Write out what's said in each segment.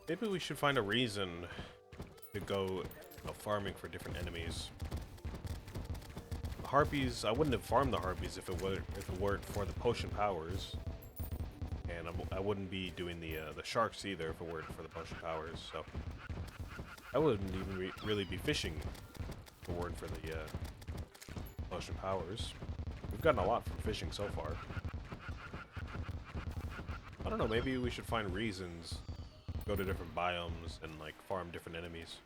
Maybe we should find a reason to go farming for different enemies. Harpies, I wouldn't have farmed the harpies if it weren't for the potion powers, and I wouldn't be doing the sharks either if it weren't for the potion powers. So I wouldn't even really be fishing if it weren't for the potion powers. We've gotten a lot from fishing so far. I don't know. Maybe we should find reasons, go to different biomes, and like farm different enemies.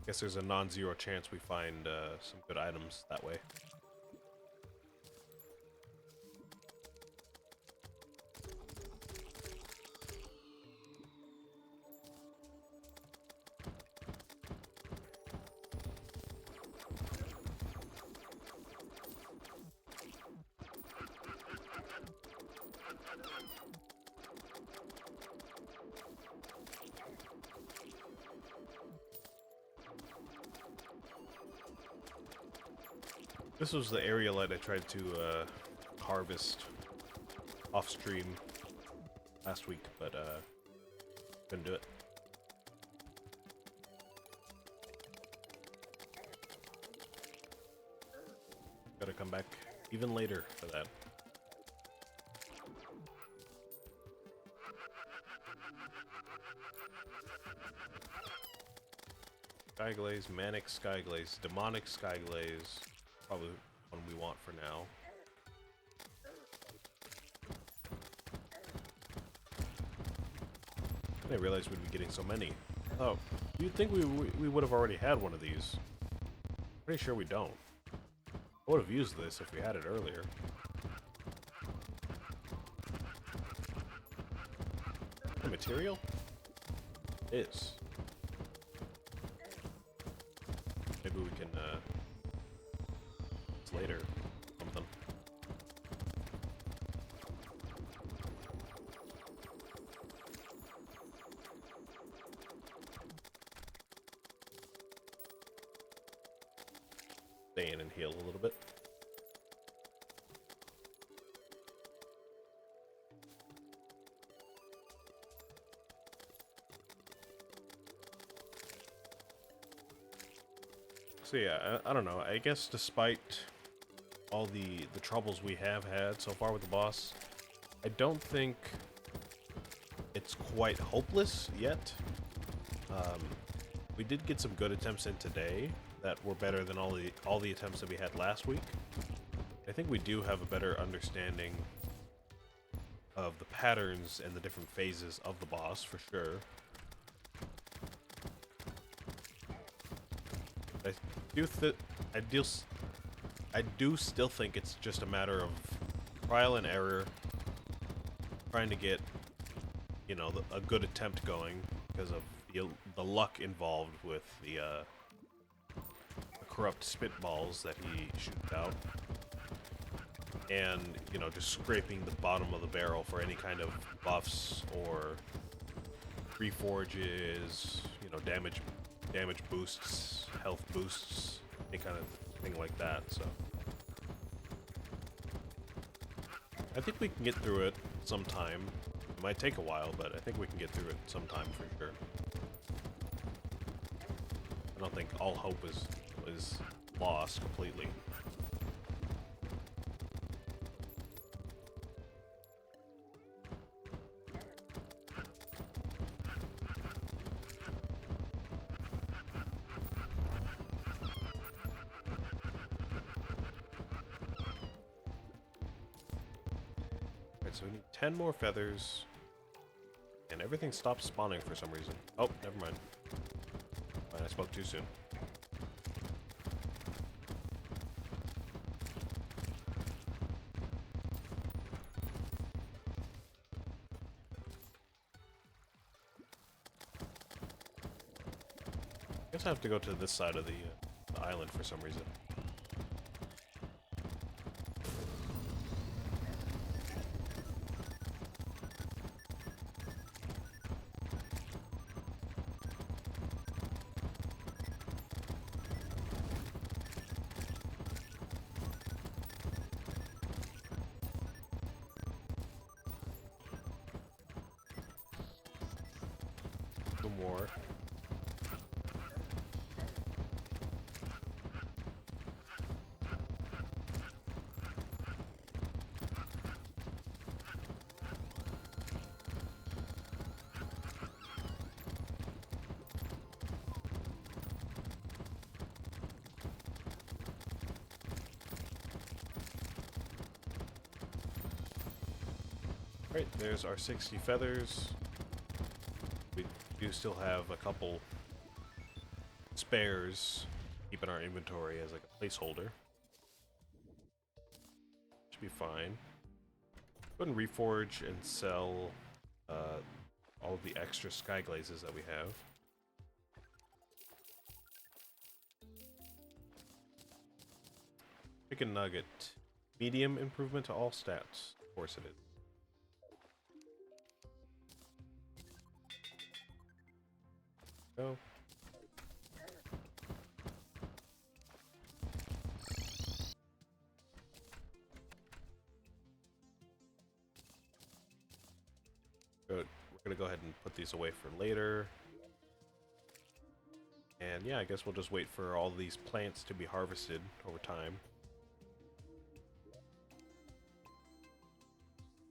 Guess there's a non-zero chance we find some good items that way. This was the area light I tried to harvest off stream last week, but couldn't do it. Gotta come back even later for that. Skyglaze, Manic Skyglaze, Demonic Skyglaze. Probably one we want for now. I didn't realize we'd be getting so many. Oh, you'd think we would have already had one of these. Pretty sure we don't. I would have used this if we had it earlier. The material? It is. Maybe we can later. Something. Stay in and heal a little bit. So yeah, I don't know. I guess despite all the troubles we have had so far with the boss, I don't think it's quite hopeless yet. We did get some good attempts in today that were better than all the attempts that we had last week. I think we do have a better understanding of the patterns and the different phases of the boss for sure. I do still think it's just a matter of trial and error, trying to get, you know, a good attempt going because of the luck involved with the corrupt spitballs that he shoots out, and you know, just scraping the bottom of the barrel for any kind of buffs or reforges, you know, damage boosts, health boosts, any kind of thing like that. So I think we can get through it sometime. It might take a while, but I think we can get through it sometime for sure. I don't think all hope is lost completely. So we need 10 more feathers, and everything stops spawning for some reason. Oh, never mind. I spoke too soon. I guess I have to go to this side of the island for some reason. more. Right, there's our 60 feathers. We do still have a couple spares to keep in our inventory as like a placeholder. Should be fine. Go ahead and reforge and sell all of the extra sky glazes that we have. Chicken nugget. Medium improvement to all stats. Of course it is. Go. Good. We're gonna go ahead and put these away for later. And yeah, I guess we'll just wait for all these plants to be harvested over time.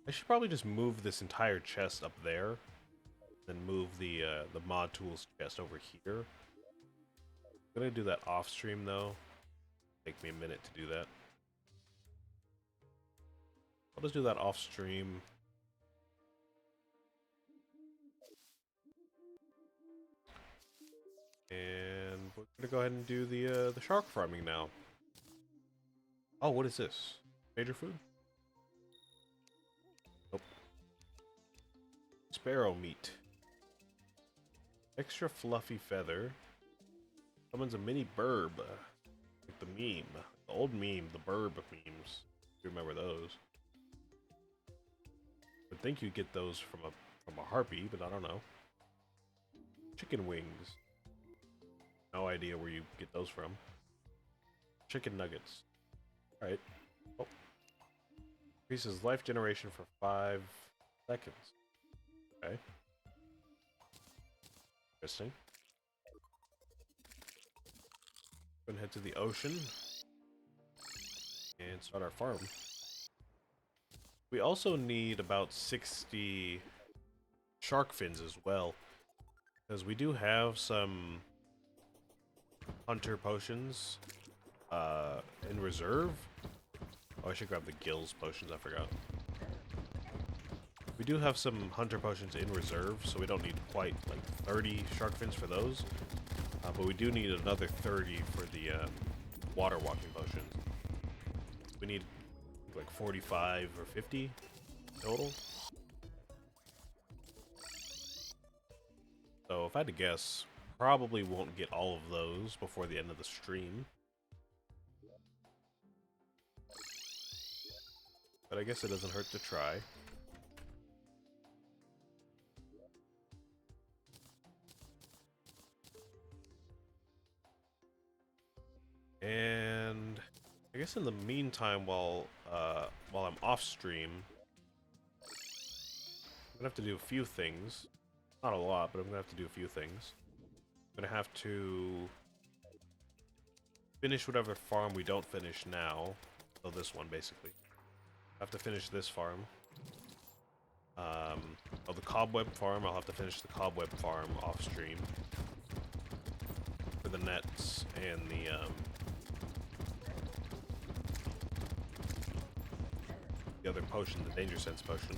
I should probably just move this entire chest up there, then move the mod tools chest over here. I'm gonna do that off stream though. Take me a minute to do that. I'll just do that off stream. And we're gonna go ahead and do the shark farming now. Oh, what is this? Major food? Nope. Sparrow meat. Extra fluffy feather. Summons a mini burb. Like the meme. The old meme, the burb memes. You remember those. I think you get those from a harpy, but I don't know. Chicken wings. No idea where you get those from. Chicken nuggets. Alright. Oh. Increases life generation for 5 seconds. Okay. Interesting. Go and head to the ocean. And start our farm. We also need about 60 shark fins as well. Because we do have some hunter potions in reserve. Oh, I should grab the gills potions, I forgot. We do have some hunter potions in reserve, so we don't need quite like 30 shark fins for those. But we do need another 30 for the water walking potions. We need like 45 or 50 total. So if I had to guess, probably won't get all of those before the end of the stream. But I guess it doesn't hurt to try. And I guess in the meantime, while I'm off stream, I'm gonna have to do a few things. Not a lot, but I'm gonna have to do a few things. I'm gonna have to finish whatever farm we don't finish now. So this one, basically. I have to finish this farm. Oh, the cobweb farm, I'll have to finish the cobweb farm off stream. For the nets and the other potion, the danger sense potion.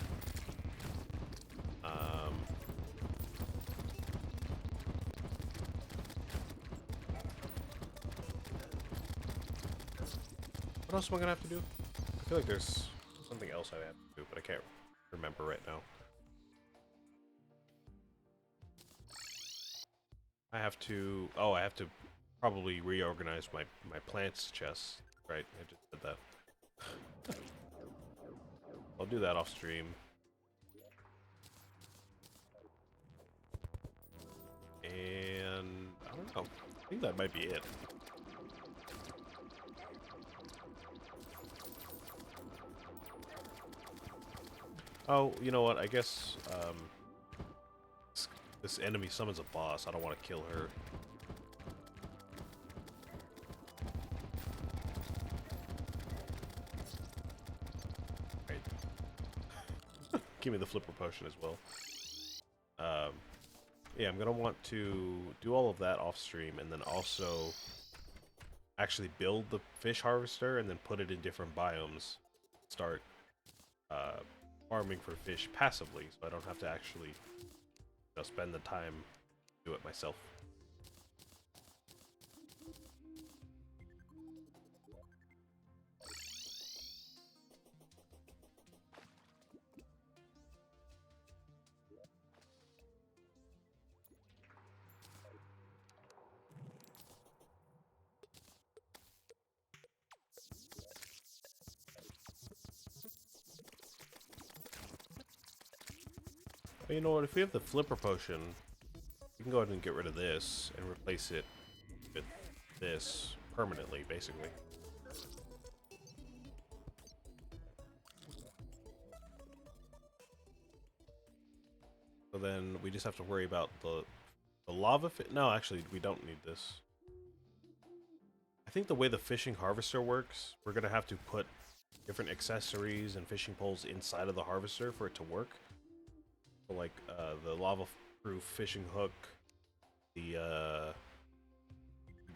What else am I gonna have to do? I feel like there's something else I have to do, but I can't remember right now. I have to... Oh, I have to probably reorganize my plants chest. Right, I just did that. I'll do that off stream. And... I don't know. I think that might be it. Oh, you know what? I guess this enemy summons a boss. I don't want to kill her. Right. Give me the flipper potion as well. Yeah, I'm gonna want to do all of that off stream, and then also actually build the fish harvester and then put it in different biomes. Start farming for fish passively, so I don't have to actually spend the time to do it myself. But you know what, if we have the flipper potion, we can go ahead and get rid of this and replace it with this permanently, basically. So then we just have to worry about the lava fish. No, actually, we don't need this. I think the way the fishing harvester works, we're going to have to put different accessories and fishing poles inside of the harvester for it to work. So like the lava-proof fishing hook, the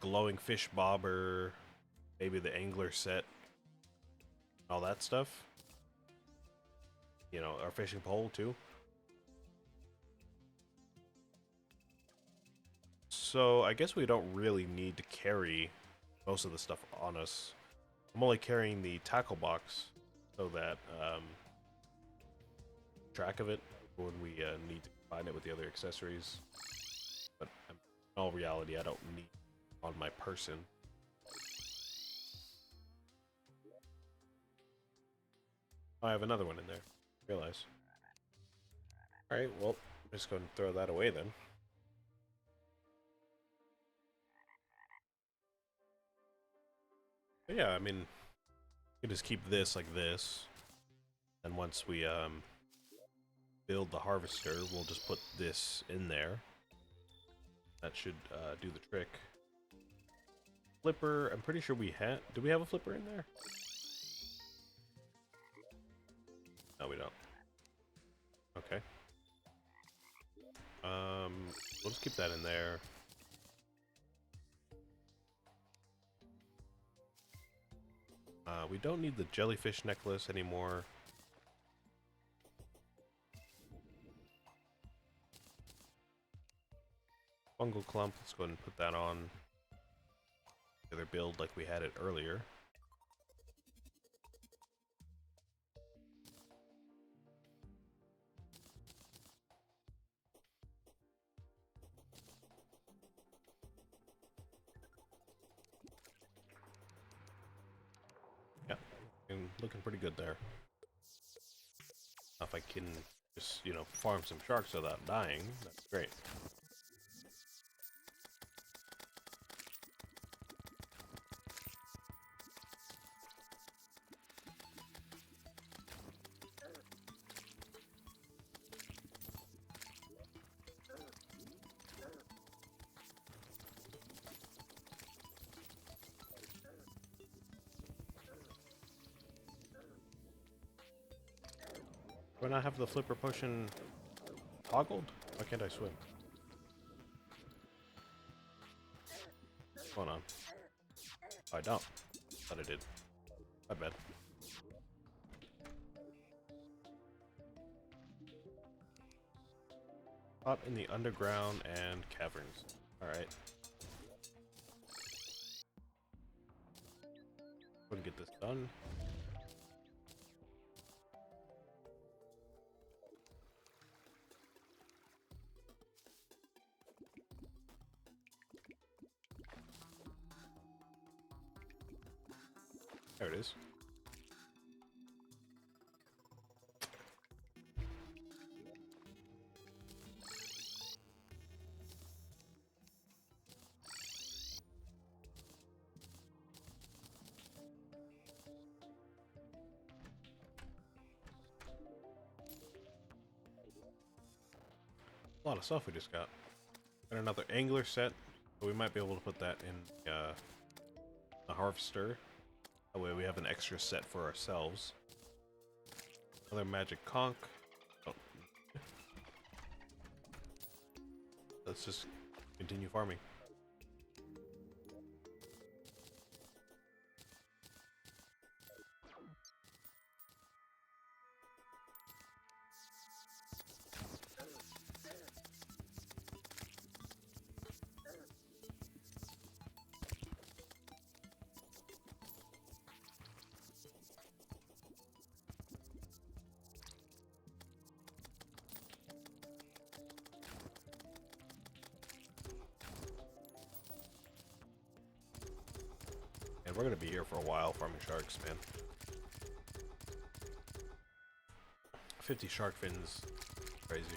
glowing fish bobber, maybe the angler set, all that stuff. You know, our fishing pole too. So I guess we don't really need to carry most of the stuff on us. I'm only carrying the tackle box so that track of it when we need to combine it with the other accessories. But in all reality, I don't need it on my person. Oh, I have another one in there. Realize. Alright, well, I'm just going to throw that away then. But yeah, I mean, you can just keep this like this. And once we build the harvester, we'll just put this in there. That should do the trick. Flipper, I'm pretty sure we had... Do we have a flipper in there? No, we don't. Okay. We'll just keep that in there. We don't need the jellyfish necklace anymore. Fungal clump, let's go ahead and put that on. The other build like we had it earlier. Yeah, and looking pretty good there. If I can just, you know, farm some sharks without dying, that's great. Do I not have the flipper potion toggled? Why can't I swim? What's going on? Oh, I don't. Thought I did. My bad. Caught in the underground and caverns. Alright. Go and get this done. There it is. lot of stuff we just got. And another angler set, so we might be able to put that in a harvester. That way we have an extra set for ourselves. Another magic conch. Oh. Let's just continue farming. And we're gonna be here for a while farming sharks, man. 50 shark fins. Crazy.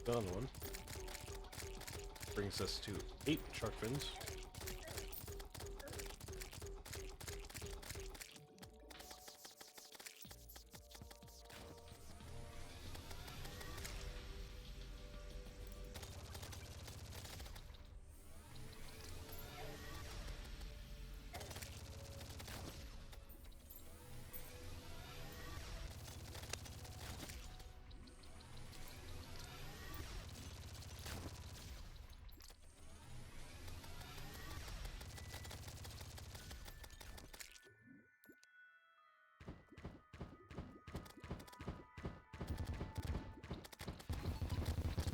Another one. Brings us to 8 shark fins.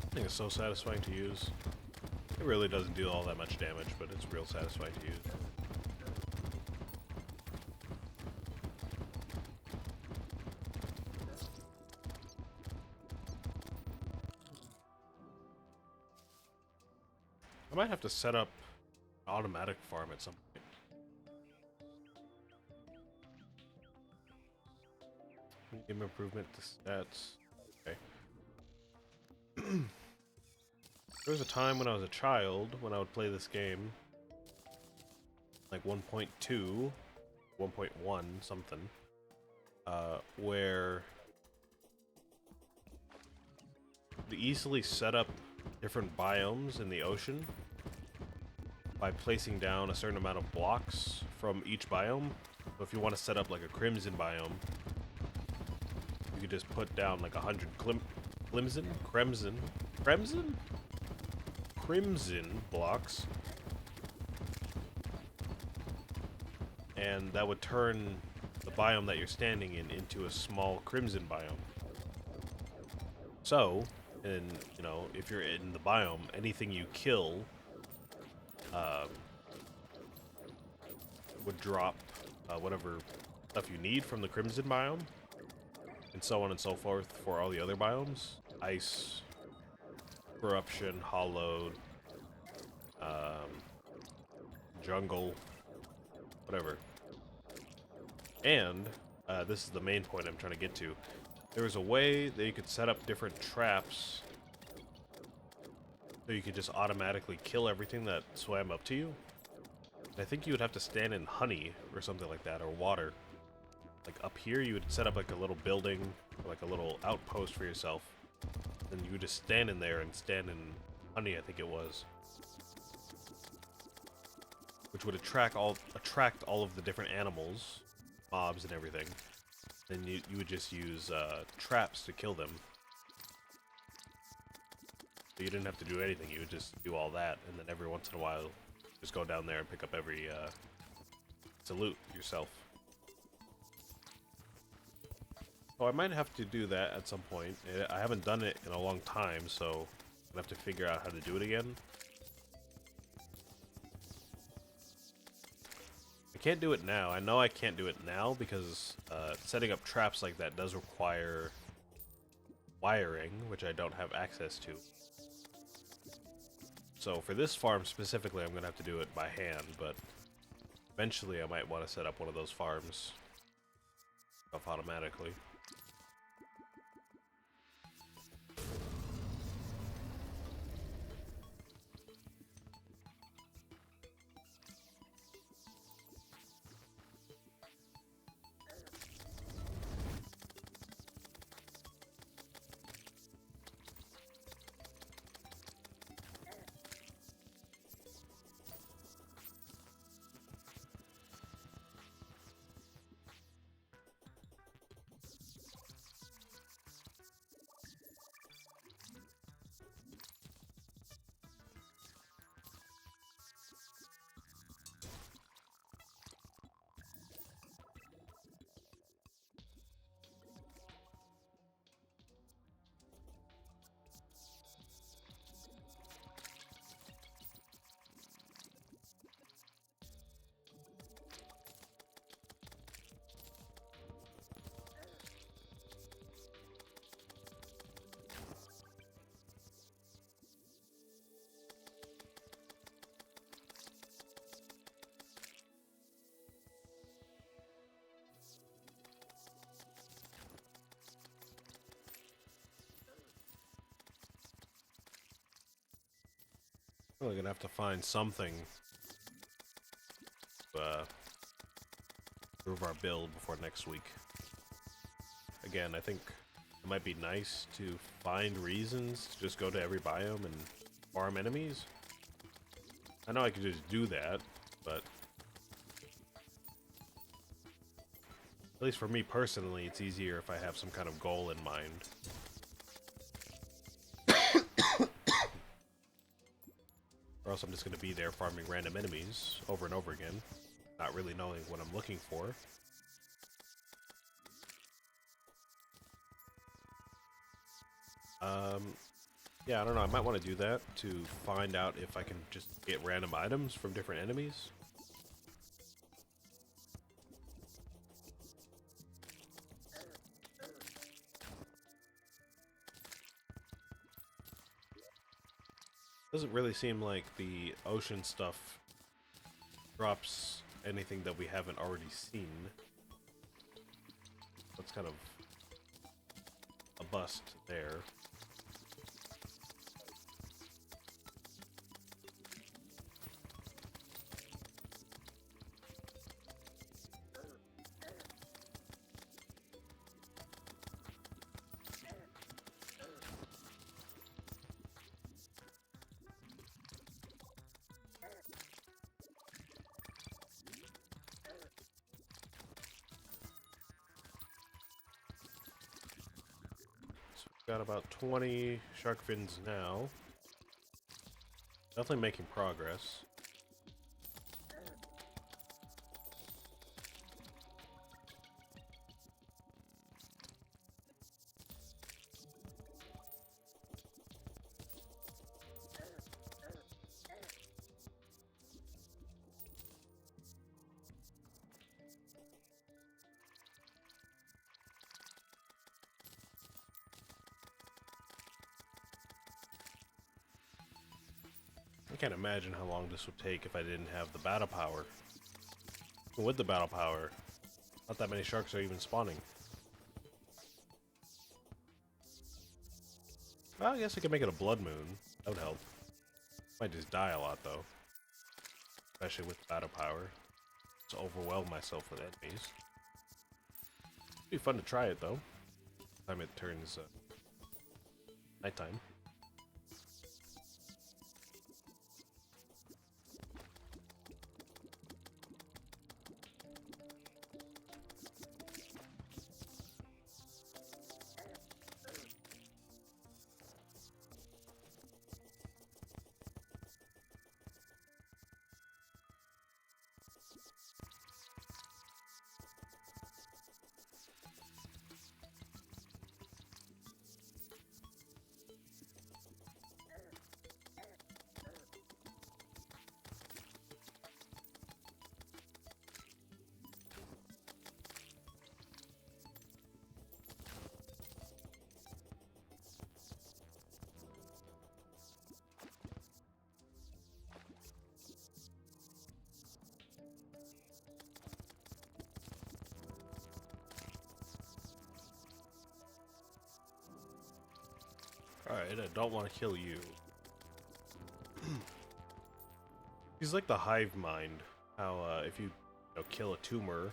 I think it's so satisfying to use. It really doesn't do all that much damage, but it's real satisfying to use. I might have to set up an automatic farm at some point. Game improvement to stats. Okay. There was a time when I was a child when I would play this game, like 1.2, 1.1 something, where you easily set up different biomes in the ocean by placing down a certain amount of blocks from each biome. So if you want to set up like a crimson biome, you could just put down like 100 crimson blocks, and that would turn the biome that you're standing in into a small crimson biome. So, and you know, if you're in the biome, anything you kill would drop whatever stuff you need from the crimson biome, and so on and so forth for all the other biomes. Ice, corruption, hollowed, jungle, whatever. And this is the main point I'm trying to get to. There was a way that you could set up different traps so you could just automatically kill everything that swam up to you. And I think you would have to stand in honey or something like that, or water. Like up here, you would set up like a little building, or like a little outpost for yourself. And you would just stand in there and stand in honey, I think it was. Which would attract all of the different animals, mobs and everything. Then you would just use traps to kill them. So you didn't have to do anything, you would just do all that, and then every once in a while, just go down there and pick up every salute yourself. So I might have to do that at some point. I haven't done it in a long time, so I'm gonna have to figure out how to do it again. I can't do it now. I know I can't do it now because setting up traps like that does require wiring, which I don't have access to. So for this farm specifically, I'm going to have to do it by hand, but eventually I might want to set up one of those farms off automatically. Really gonna have to find something to improve our build before next week. Again, I think it might be nice to find reasons to just go to every biome and farm enemies. I know I could just do that, but at least for me personally, it's easier if I have some kind of goal in mind. Or else I'm just going to be there farming random enemies over and over again, not really knowing what I'm looking for. Yeah, I don't know, I might want to do that to find out if I can just get random items from different enemies. Doesn't really seem like the ocean stuff drops anything that we haven't already seen. That's kind of a bust there. Got about 20 shark fins now. Definitely making progress. I can't imagine how long this would take if I didn't have the battle power. With the battle power, not that many sharks are even spawning. Well, I guess I could make it a blood moon. That would help. Might just die a lot though. Especially with battle power. To overwhelm myself with enemies. It'd be fun to try it though. Time it turns nighttime. Alright, I don't want to kill you. He's like the hive mind. How if you, kill a tumor,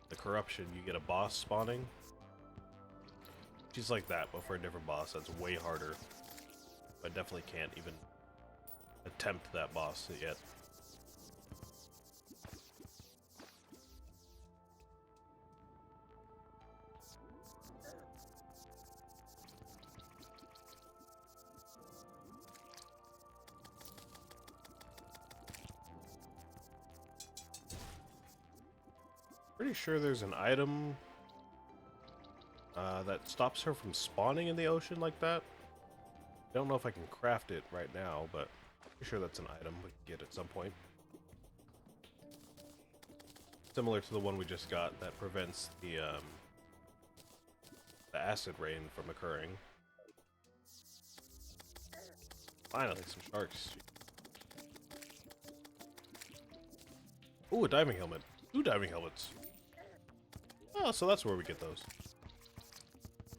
the corruption, you get a boss spawning. She's like that, but for a different boss that's way harder. I definitely can't even attempt that boss yet. Pretty sure there's an item that stops her from spawning in the ocean like that. I don't know if I can craft it right now, but pretty sure that's an item we can get at some point. Similar to the one we just got that prevents the acid rain from occurring. Finally, some sharks. Ooh, a diving helmet. 2 diving helmets. Oh, so that's where we get those.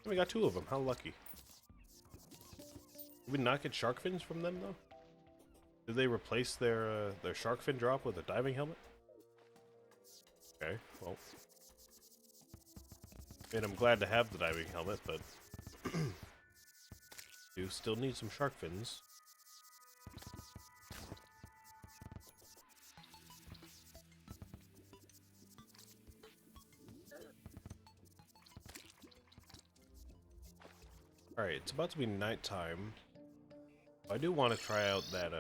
And we got 2 of them. How lucky. Did we not get shark fins from them, though? Did they replace their shark fin drop with a diving helmet? Okay, well. I mean, I'm glad to have the diving helmet, but do still need some shark fins. Alright, it's about to be nighttime. I do want to try out that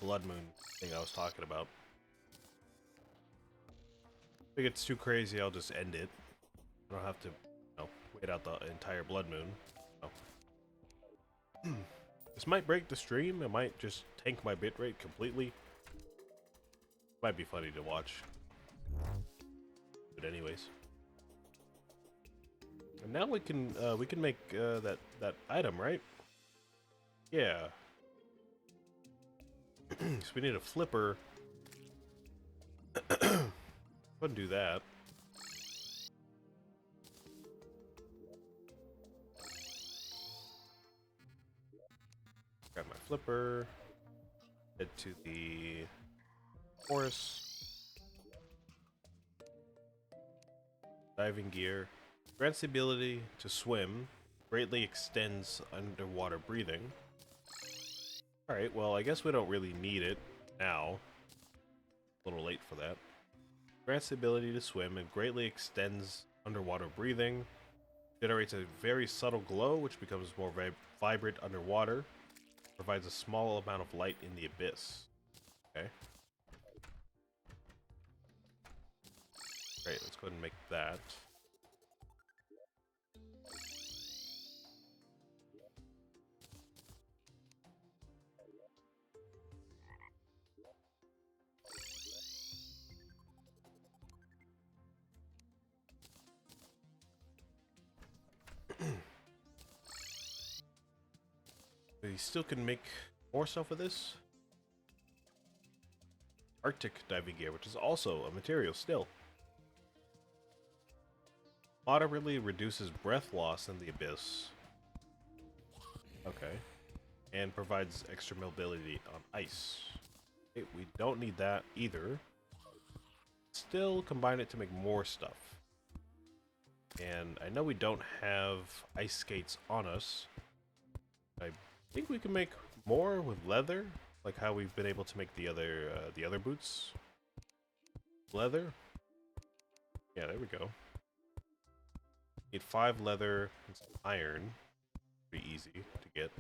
blood moon thing I was talking about. If it gets too crazy, I'll just end it. I don't have to, wait out the entire blood moon. Oh. This might break the stream. It might just tank my bitrate completely. Might be funny to watch. But anyways. And now we can make that item, right? Yeah. So we need a flipper. Go ahead and do that. Grab my flipper. Head to the forest. Diving gear. Grants the ability to swim. Greatly extends underwater breathing. Alright, well, I guess we don't really need it now. A little late for that. Grants the ability to swim and greatly extends underwater breathing. Generates a very subtle glow, which becomes more vibrant underwater. Provides a small amount of light in the abyss. Okay. Great, let's go ahead and make that. We still can make more stuff with this. Arctic diving gear, which is also a material still. Moderately reduces breath loss in the abyss. Okay. And provides extra mobility on ice. Okay, we don't need that either. Still combine it to make more stuff. And I know we don't have ice skates on us. I think we can make more with leather, like how we've been able to make the other boots. Leather. Yeah, there we go. Need 5 leather and some iron. Pretty easy to get.